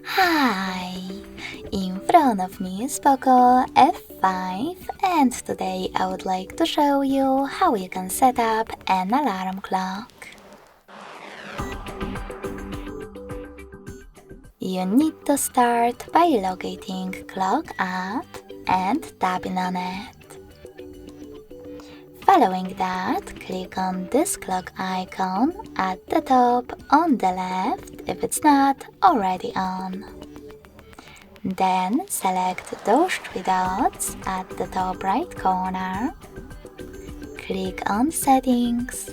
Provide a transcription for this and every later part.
Hi! In front of me is Poco F5 and today I would like to show you how you can set up an alarm clock. You need to start by locating Clock app and tapping on it. Following that, click on this clock icon at the top on the left if it's not already on. Then select those three dots at the top right corner. Click on Settings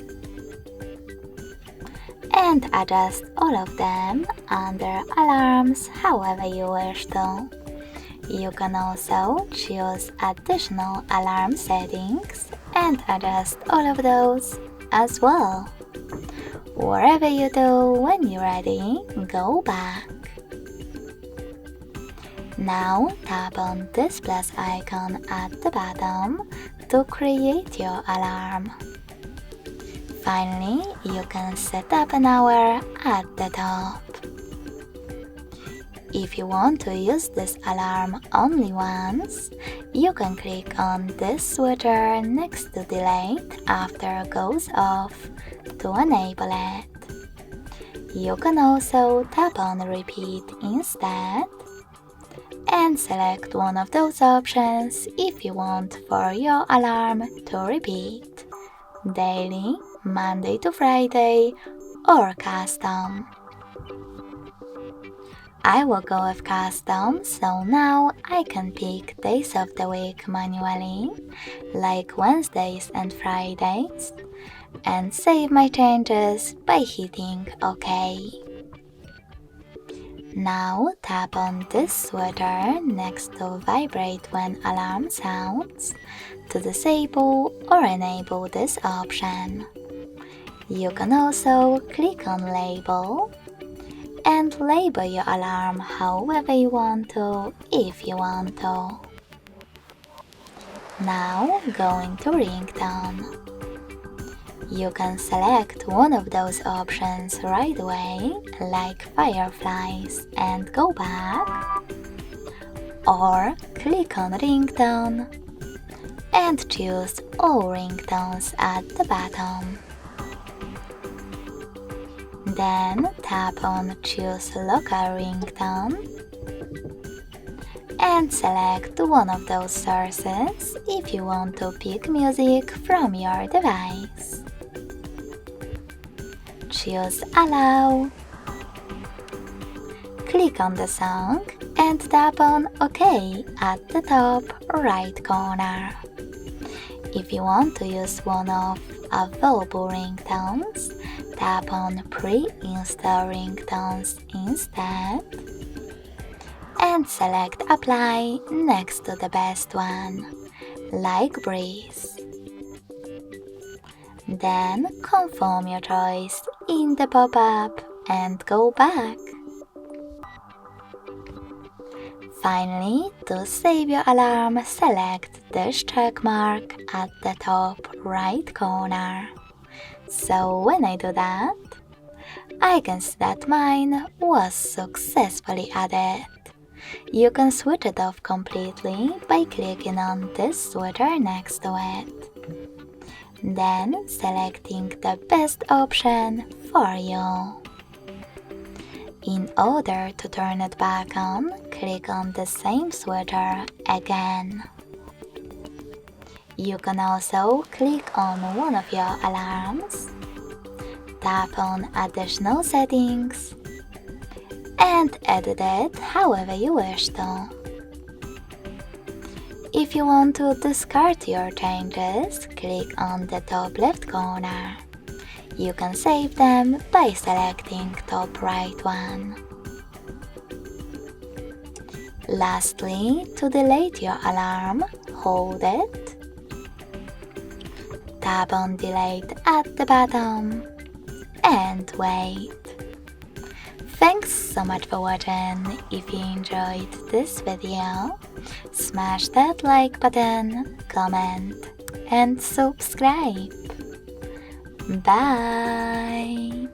and adjust all of them under Alarms however you wish to. You can also choose additional alarm settings and adjust all of those as well. Whatever you do, when you're ready, go back. Now tap on this plus icon at the bottom to create your alarm. Finally, you can set up an hour at the top. If you want to use this alarm only once, you can click on this switcher next to delete after it goes off to enable it. You can also tap on repeat instead and select one of those options if you want for your alarm to repeat: daily, Monday to Friday, or custom. I will go with custom, so now I can pick days of the week manually, like Wednesdays and Fridays, and save my changes by hitting OK. Now tap on this switcher next to vibrate when alarm sounds to disable or enable this option. You can also click on label and label your alarm however you want to, if you want to. Now going to ringtone. You can select one of those options right away, like fireflies, and go back, or click on ringtone and choose all ringtones at the bottom. Then tap on choose local ringtone and select one of those sources if you want to pick music from your device. Choose allow, click on the song and tap on OK at the top right corner. If you want to use one of available ringtones, tap on pre-install ringtones instead and select apply next to the best one, like breeze. Then confirm your choice in the pop-up and go back. Finally, to save your alarm, select this check mark at the top right corner. So when I do that, I can see that mine was successfully added. You can switch it off completely by clicking on this switcher next to it. Then selecting the best option for you. In order to turn it back on, click on the same switcher again. You can also click on one of your alarms, tap on additional settings, and edit it however you wish to. If you want to discard your changes, click on the top left corner. You can save them by selecting top right one. Lastly, to delete your alarm, hold it, tap on delete at the bottom, and wait. Thanks so much for watching. If you enjoyed this video, smash that like button, comment, and subscribe. Bye!